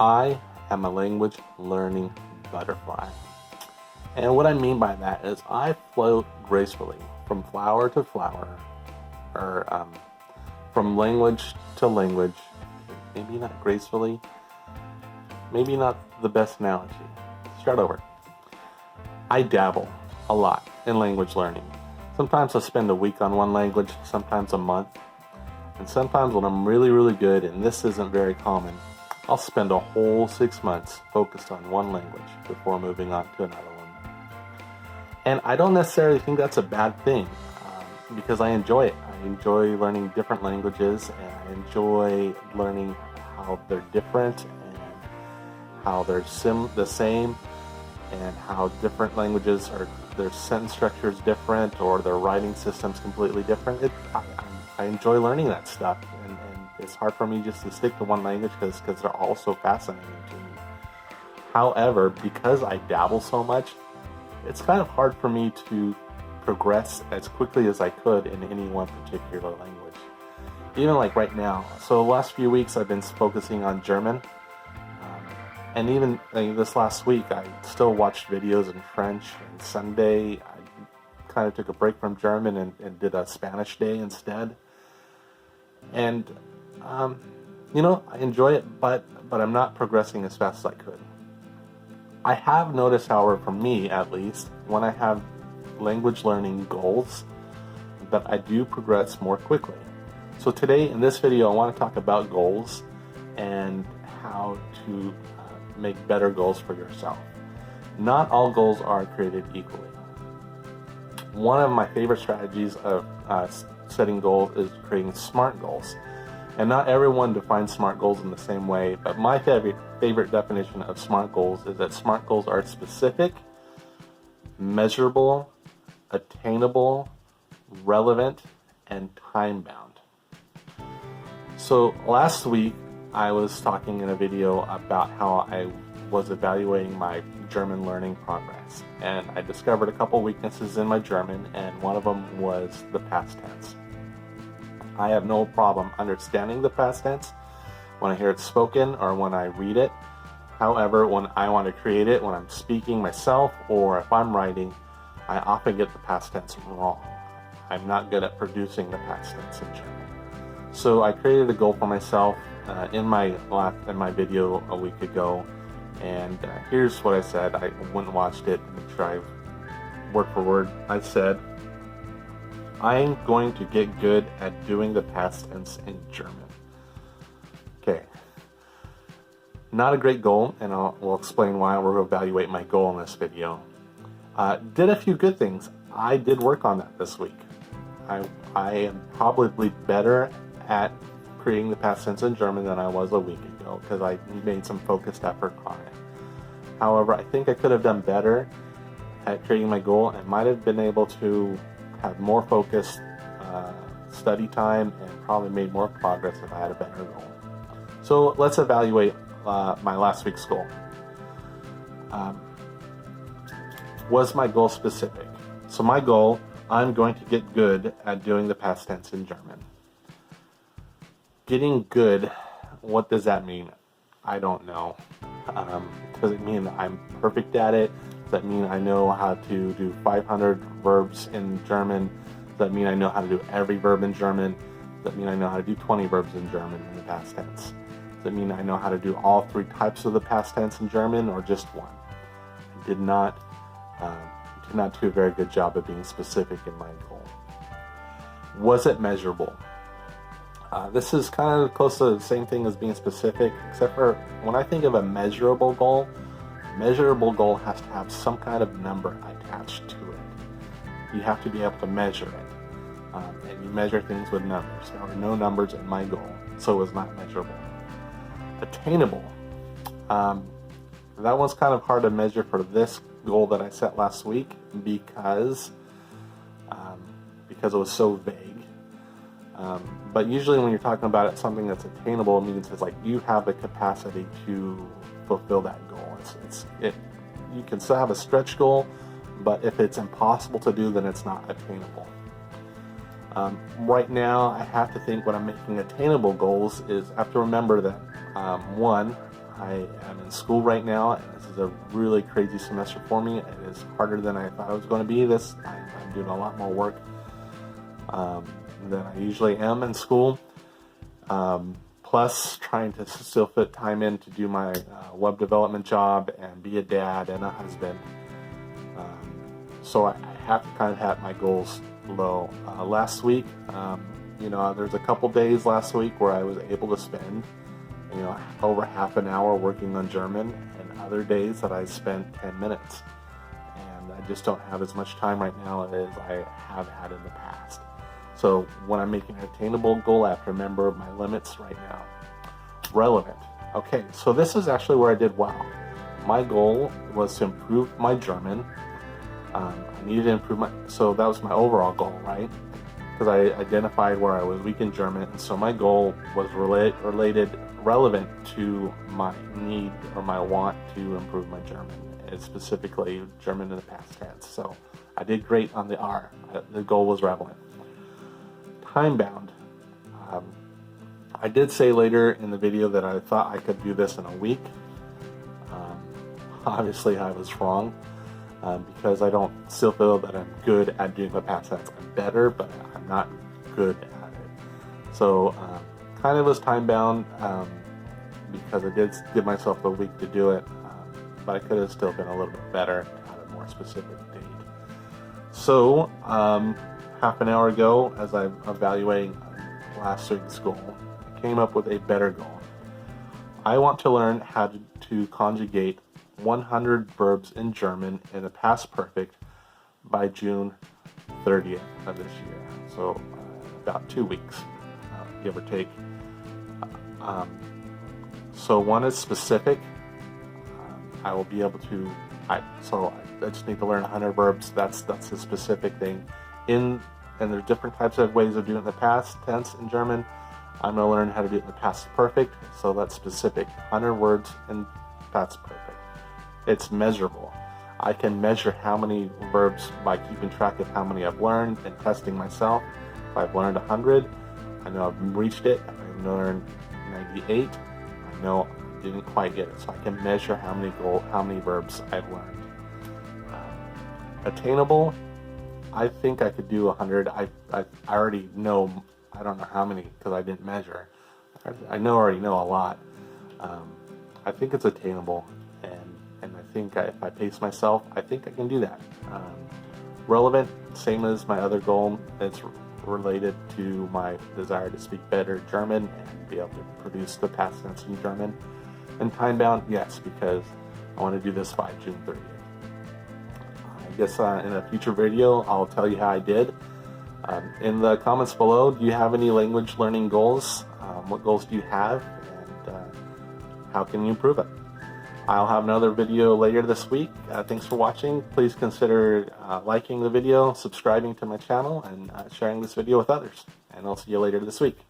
I am a language learning butterfly. And what I mean by that is I float gracefully from flower to flower, or from language to language. Maybe not gracefully, maybe not the best analogy. Start over. I dabble a lot in language learning. Sometimes I spend a week on one language, sometimes a month. And sometimes when I'm really, really good, and this isn't very common, I'll spend a whole 6 months focused on one language before moving on to another one. And I don't necessarily think that's a bad thing, because I enjoy it. I enjoy learning different languages, and I enjoy learning how they're different and how they're the same, and how different languages are, their sentence structure is different, or their writing system's completely different. I enjoy learning that stuff, and it's hard for me just to stick to one language because they're all so fascinating to me. However, because I dabble so much, it's kind of hard for me to progress as quickly as I could in any one particular language. Even like right now. So the last few weeks I've been focusing on German. And even this last week I still watched videos in French. And Sunday I kind of took a break from German and did a Spanish day instead. And I enjoy it, but I'm not progressing as fast as I could. I have noticed, however, for me at least, when I have language learning goals, that I do progress more quickly. So today in this video I want to talk about goals and how to make better goals for yourself. Not all goals are created equally. One of my favorite strategies of setting goals is creating SMART goals. And not everyone defines SMART goals in the same way, but my favorite definition of SMART goals is that SMART goals are specific, measurable, attainable, relevant, and time-bound. So last week I was talking in a video about how I was evaluating my German learning progress, and I discovered a couple weaknesses in my German, and one of them was the past tense. I have no problem understanding the past tense when I hear it spoken or when I read it. However, when I want to create it, when I'm speaking myself or if I'm writing, I often get the past tense wrong. I'm not good at producing the past tense in German. So I created a goal for myself in my video a week ago, and here's what I said. I went and watched it and tried word for word. I said, I'm going to get good at doing the past tense in German. Okay. Not a great goal, and we'll explain why. We'll evaluate my goal in this video. Did a few good things. I did work on that this week. I am probably better at creating the past tense in German than I was a week ago because I made some focused effort on it. However, I think I could have done better at creating my goal and might have been able to have more focused study time and probably made more progress if I had a better goal. So let's evaluate my last week's goal. Was my goal specific? So my goal, I'm going to get good at doing the past tense in German. Getting good, what does that mean? I don't know. Does it mean that I'm perfect at it? Does that mean I know how to do 500 verbs in German? Does that mean I know how to do every verb in German? Does that mean I know how to do 20 verbs in German in the past tense? Does it mean I know how to do all three types of the past tense in German or just one? I did not do a very good job of being specific in my goal. Was it measurable? This is kind of close to the same thing as being specific, except for when I think of a measurable goal has to have some kind of number attached to it. You have to be able to measure it. And you measure things with numbers. There were no numbers in my goal, so it was not measurable. Attainable. That one's kind of hard to measure for this goal that I set last week because it was so vague. But usually when you're talking about it, something that's attainable, it means it's like you have the capacity to fulfill that goal. You can still have a stretch goal, but if it's impossible to do, then it's not attainable. Right now, I have to think when I'm making attainable goals is I have to remember that, one, I am in school right now, and this is a really crazy semester for me. It is harder than I thought it was going to be. I'm doing a lot more work than I usually am in school. Plus trying to still fit time in to do my web development job and be a dad and a husband. So I have to kind of have my goals low. Last week, there's a couple days last week where I was able to spend, over half an hour working on German, and other days that I spent 10 minutes. And I just don't have as much time right now as I have had in the past. So when I'm making an attainable goal, I have to remember my limits right now. Relevant. Okay, so this is actually where I did well. My goal was to improve my German. I needed to improve so that was my overall goal, right? Because I identified where I was weak in German, and so my goal was relevant to my need or my want to improve my German, and specifically German in the past tense. So I did great on the R. The goal was relevant. Time-bound. I did say later in the video that I thought I could do this in a week. Obviously I was wrong, because I don't still feel that I'm good at doing the past tense. I'm better, but I'm not good at it. So kind of was time-bound, because I did give myself a week to do it, but I could have still been a little bit better at a more specific date. So half an hour ago, as I'm evaluating last week's goal, I came up with a better goal. I want to learn how to conjugate 100 verbs in German in the past perfect by June 30th of this year. So about 2 weeks, give or take. So one is specific. I will be able to. I just need to learn 100 verbs. That's a specific thing. And there's different types of ways of doing it in the past tense in German. I'm going to learn how to do it in the past perfect. So that's specific. 100 words in past perfect. It's measurable. I can measure how many verbs by keeping track of how many I've learned and testing myself. If I've learned 100, I know I've reached it. If I've learned 98, I know I didn't quite get it. So I can measure how many verbs I've learned. Attainable. I think I could do 100. I already know. I don't know how many because I didn't measure. I already know a lot. I think it's attainable, and I think if I pace myself, I think I can do that. Relevant, same as my other goal. It's related to my desire to speak better German and be able to produce the past tense in German. And time-bound, yes, because I want to do this by June 30th. I guess in a future video, I'll tell you how I did. In the comments below, do you have any language learning goals? What goals do you have? And how can you improve it? I'll have another video later this week. Thanks for watching. Please consider liking the video, subscribing to my channel, and sharing this video with others. And I'll see you later this week.